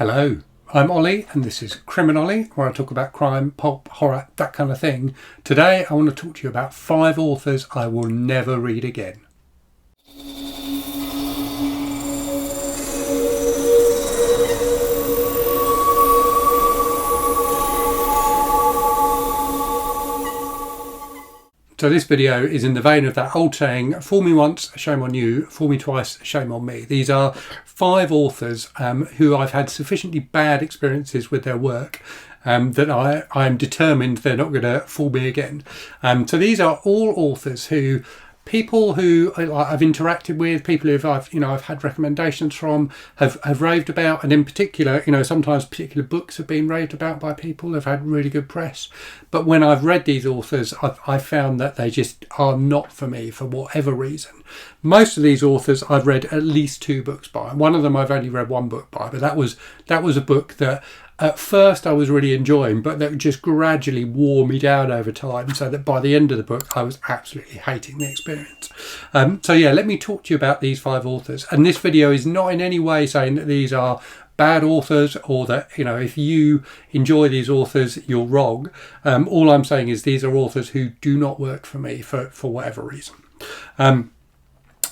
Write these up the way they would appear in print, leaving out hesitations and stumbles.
Hello, I'm Ollie and this is Criminolly, where I talk about crime, pulp, horror, that kind of thing. Today I want to talk to you about 5 authors I will never read again. So this video is in the vein of that old saying, fool me once, shame on you, fool me twice, shame on me. These are 5 authors who I've had sufficiently bad experiences with their work that I'm determined they're not going to fool me again. So these are all authors who people who I've interacted with, people who I've had recommendations from, have raved about, and in particular, sometimes particular books have been raved about by people who've had really good press. But when I've read these authors, I've found that they just are not for me for whatever reason. Most of these authors I've read at least 2 books by. One of them I've only read 1 book by, but that was a book that at first I was really enjoying, but that just gradually wore me down over time, so that by the end of the book I was absolutely hating the experience. So yeah, let me talk to you about these 5 authors. And this video is not in any way saying that these are bad authors or that, if you enjoy these authors, you're wrong. All I'm saying is these are authors who do not work for me for whatever reason.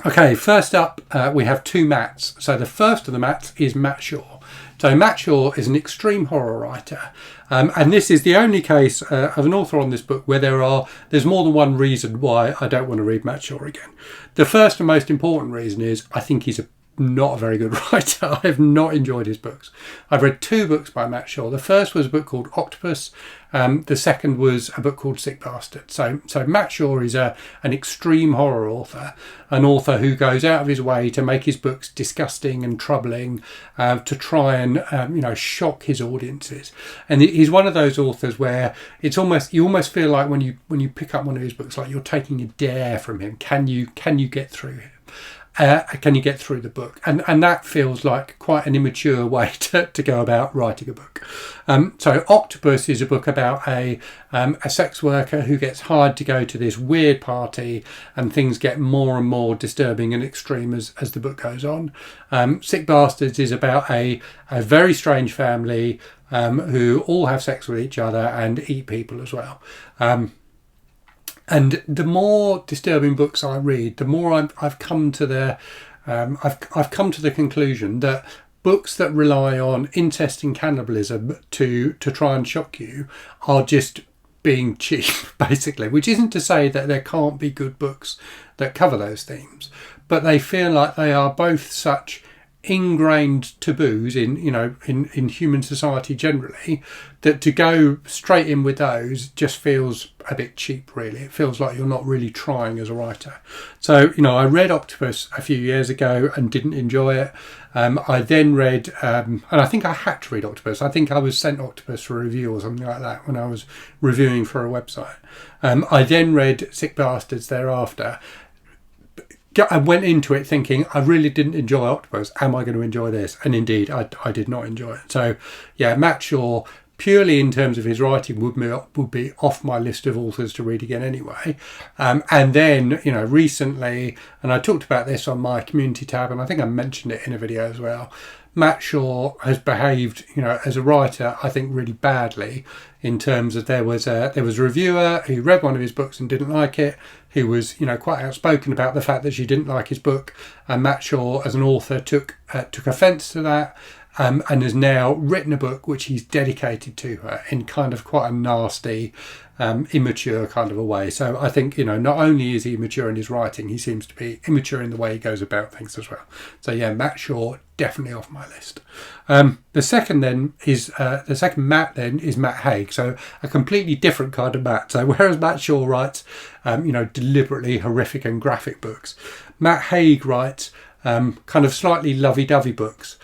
Okay, first up we have 2 Matts. So the first of the Matts is Matt Shaw. So Matt Shaw is an extreme horror writer, and this is the only case of an author on this book where there's more than one reason why I don't want to read Matt Shaw again. The first and most important reason is I think he's not a very good writer. I have not enjoyed his books. I've read 2 books by Matt Shaw. The first was a book called Octopus. The second was a book called Sick Bastard. So Matt Shaw is an extreme horror author, an author who goes out of his way to make his books disgusting and troubling, to try and shock his audiences. And he's one of those authors where you almost feel like when you pick up one of his books, like you're taking a dare from him. Can you get through him? Can you get through the book? And that feels like quite an immature way to go about writing a book. So Octopus is a book about a sex worker who gets hired to go to this weird party, and things get more and more disturbing and extreme as the book goes on. Sick Bastards is about a very strange family who all have sex with each other and eat people as well. And the more disturbing books I read, the more I've come to the conclusion that books that rely on incest and cannibalism to try and shock you are just being cheap, basically. Which isn't to say that there can't be good books that cover those themes, but they feel like they are both such ingrained taboos in human society generally, that to go straight in with those just feels a bit cheap, really. It feels like you're not really trying as a writer. So I read Octopus a few years ago and didn't enjoy it. I then read and I think I had to read Octopus. I think I was sent Octopus for a review or something like that when I was reviewing for a website. I then read Sick Bastards thereafter. I went into it thinking I really didn't enjoy Octopus. Am I going to enjoy this? And indeed, I did not enjoy it. So, yeah, Matt Shaw, purely in terms of his writing, would be off my list of authors to read again anyway. And then, recently, and I talked about this on my community tab, and I think I mentioned it in a video as well, Matt Shaw has behaved, as a writer, I think really badly, in terms of there was a reviewer who read one of his books and didn't like it, who was, quite outspoken about the fact that she didn't like his book, and Matt Shaw, as an author, took offence to that, and has now written a book which he's dedicated to her in kind of quite a nasty, immature kind of a way. So I think, not only is he immature in his writing, he seems to be immature in the way he goes about things as well. So yeah, Matt Shaw, definitely off my list. The second Matt then is Matt Haig. So a completely different kind of Matt. So whereas Matt Shaw writes, deliberately horrific and graphic books, Matt Haig writes kind of slightly lovey-dovey books.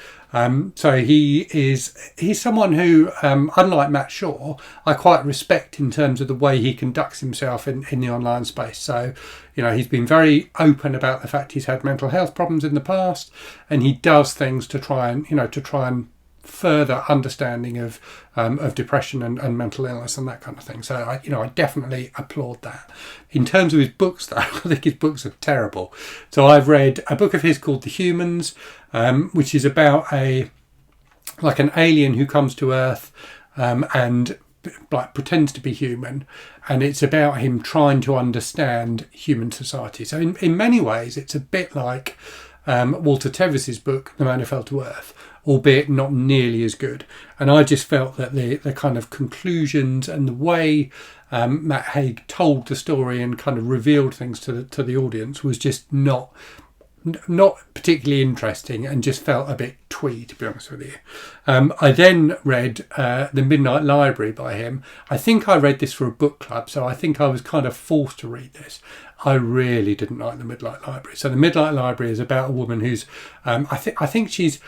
So he's someone who, unlike Matt Shaw, I quite respect in terms of the way he conducts himself in the online space. So, he's been very open about the fact he's had mental health problems in the past, and he does things to try and further understanding of depression and mental illness and that kind of thing. So I definitely applaud that. In terms of his books, though, I think his books are terrible. So I've read a book of his called The Humans, which is about a like an alien who comes to Earth and like pretends to be human, and it's about him trying to understand human society. So in many ways it's a bit like Walter Tevis's book The Man Who Fell to Earth, albeit not nearly as good. And I just felt that the kind of conclusions and the way Matt Haig told the story and kind of revealed things to the audience was just not particularly interesting, and just felt a bit twee, to be honest with you. I then read The Midnight Library by him. I think I read this for a book club, so I think I was kind of forced to read this. I really didn't like The Midnight Library. So The Midnight Library is about a woman who's I think she's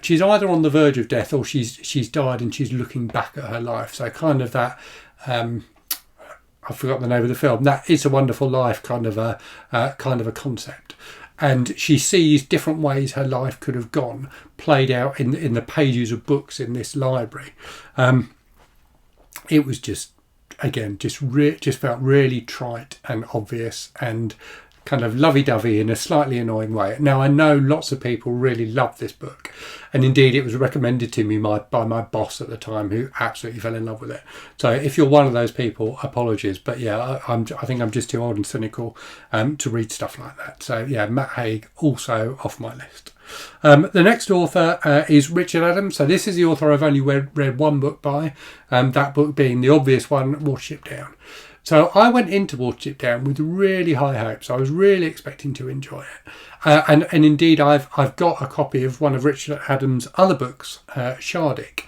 either on the verge of death or she's died and she's looking back at her life. So kind of that I forgot the name of the film. That It's a Wonderful Life kind of a concept. And she sees different ways her life could have gone played out in the pages of books in this library. It was just, again, just felt really trite and obvious and kind of lovey-dovey in a slightly annoying way. Now, I know lots of people really loved this book, and indeed it was recommended to me by my boss at the time, who absolutely fell in love with it. So if you're one of those people, apologies, but yeah, I think I'm just too old and cynical to read stuff like that. So yeah, Matt Haig also off my list. The next author is Richard Adams. So this is the author I've only read one book by, that book being the obvious one, Watership Down. So I went into Watership Down with really high hopes. I was really expecting to enjoy it. And indeed, I've got a copy of one of Richard Adams' other books, Shardik,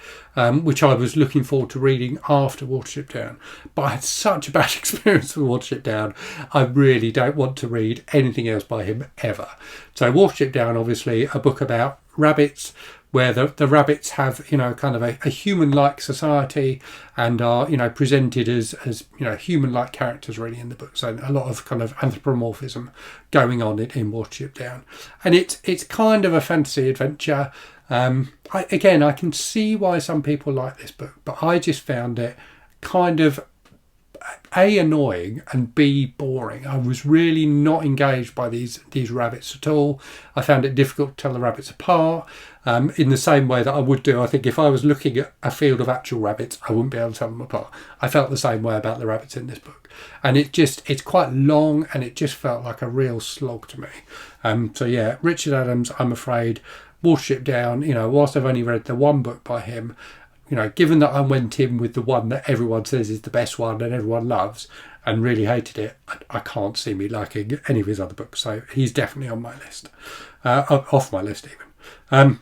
which I was looking forward to reading after Watership Down. But I had such a bad experience with Watership Down, I really don't want to read anything else by him ever. So Watership Down, obviously, a book about rabbits, where the rabbits have, kind of a human-like society and are, presented as human-like characters really in the book. So a lot of kind of anthropomorphism going on in Watership Down. And it's kind of a fantasy adventure. I can see why some people like this book, but I just found it kind of A, annoying, and B, boring. I was really not engaged by these rabbits at all. I found it difficult to tell the rabbits apart, in the same way that I would do, I think, if I was looking at a field of actual rabbits, I wouldn't be able to tell them apart. I felt the same way about the rabbits in this book. And it's quite long, and it just felt like a real slog to me. So yeah, Richard Adams, I'm afraid. Watership Down, whilst I've only read the one book by him, given that I went in with the one that everyone says is the best one and everyone loves and really hated it, I can't see me liking any of his other books. So he's definitely on my list, off my list even.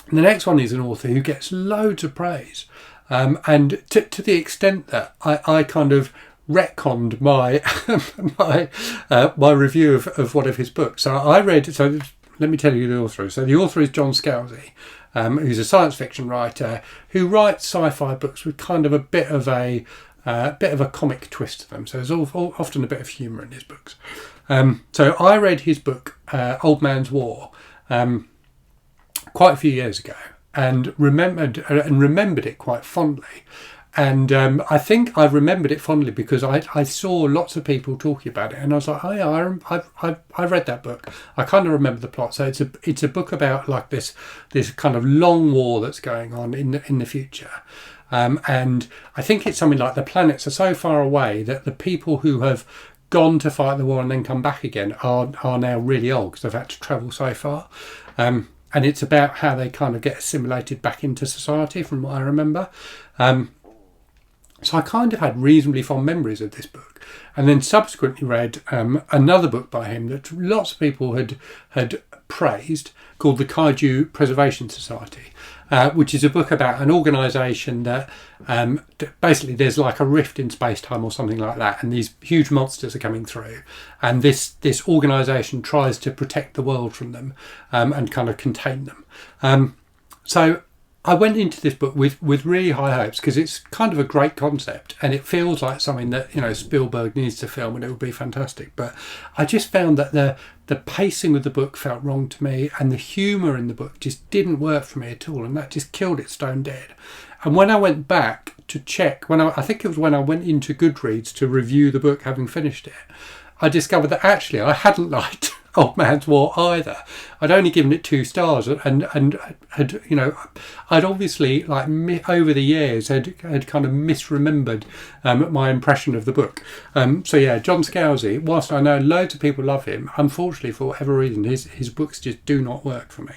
The next one is an author who gets loads of praise, and to the extent that I kind of retconned my my review of one of his books. So I read. So let me tell you who the author is. So the author is John Scalzi, who's a science fiction writer who writes sci-fi books with kind of a bit of a comic twist to them. So there's often a bit of humour in his books. So I read his book, Old Man's War, quite a few years ago, and remembered it quite fondly. And I think I remembered it fondly because I saw lots of people talking about it, and I was like, oh yeah, I read that book. I kind of remember the plot. So it's a book about like this kind of long war that's going on in the future. And I think it's something like the planets are so far away that the people who have gone to fight the war and then come back again are now really old because they've had to travel so far. And it's about how they kind of get assimilated back into society, from what I remember. So I kind of had reasonably fond memories of this book, and then subsequently read another book by him that lots of people had praised, called the Kaiju Preservation Society, which is a book about an organisation that basically there's like a rift in space-time or something like that, and these huge monsters are coming through, and this organisation tries to protect the world from them and kind of contain them. So I went into this book with really high hopes because it's kind of a great concept and it feels like something that Spielberg needs to film and it would be fantastic. But I just found that the pacing of the book felt wrong to me, and the humour in the book just didn't work for me at all, and that just killed it stone dead. And when I went back to check, when I think it was when I went into Goodreads to review the book having finished it, I discovered that actually I hadn't liked Old Man's War either. I'd only given it 2 stars, and had, you know, I'd obviously, like, over the years had kind of misremembered my impression of the book. So yeah, John Scalzi, whilst I know loads of people love him, unfortunately for whatever reason his books just do not work for me.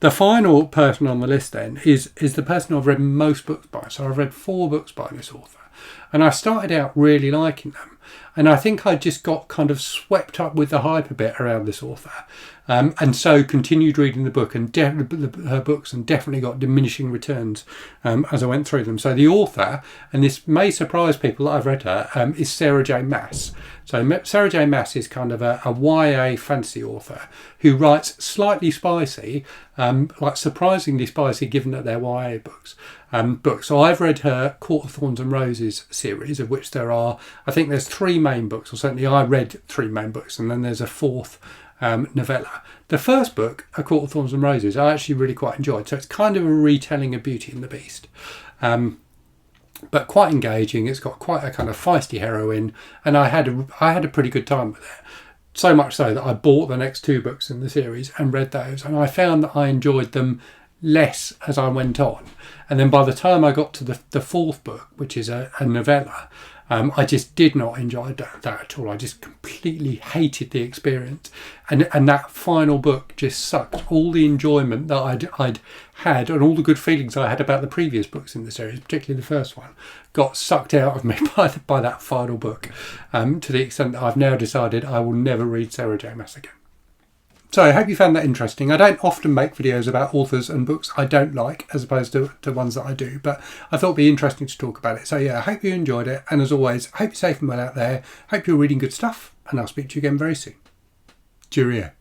The final person on the list then is the person I've read most books by. So I've read 4 books by this author, and I started out really liking them. And I think I just got kind of swept up with the hype a bit around this author, and so continued reading the book and her books, and definitely got diminishing returns as I went through them. So the author, and this may surprise people that I've read her, is Sarah J. Maas. So Sarah J. Maas is kind of a YA fantasy author who writes slightly spicy, like surprisingly spicy given that they're YA books. So I've read her Court of Thorns and Roses series, of which there are, I think there's 3 main books, or certainly I read 3 main books, and then there's a 4th novella. The first book, A Court of Thorns and Roses, I actually really quite enjoyed. So it's kind of a retelling of Beauty and the Beast, but quite engaging. It's got quite a kind of feisty heroine, and I had a pretty good time with it. So much so that I bought the next 2 books in the series and read those, and I found that I enjoyed them less as I went on. And then by the time I got to the 4th book, which is a novella, I just did not enjoy that at all. I just completely hated the experience, and that final book just sucked all the enjoyment that I'd had, and all the good feelings I had about the previous books in the series, particularly the first one, got sucked out of me by that final book, to the extent that I've now decided I will never read Sarah J. Maas again. So I hope you found that interesting. I don't often make videos about authors and books I don't like, as opposed to ones that I do, but I thought it'd be interesting to talk about it. So yeah, I hope you enjoyed it, and as always, I hope you're safe and well out there. Hope you're reading good stuff, and I'll speak to you again very soon. Cheerio.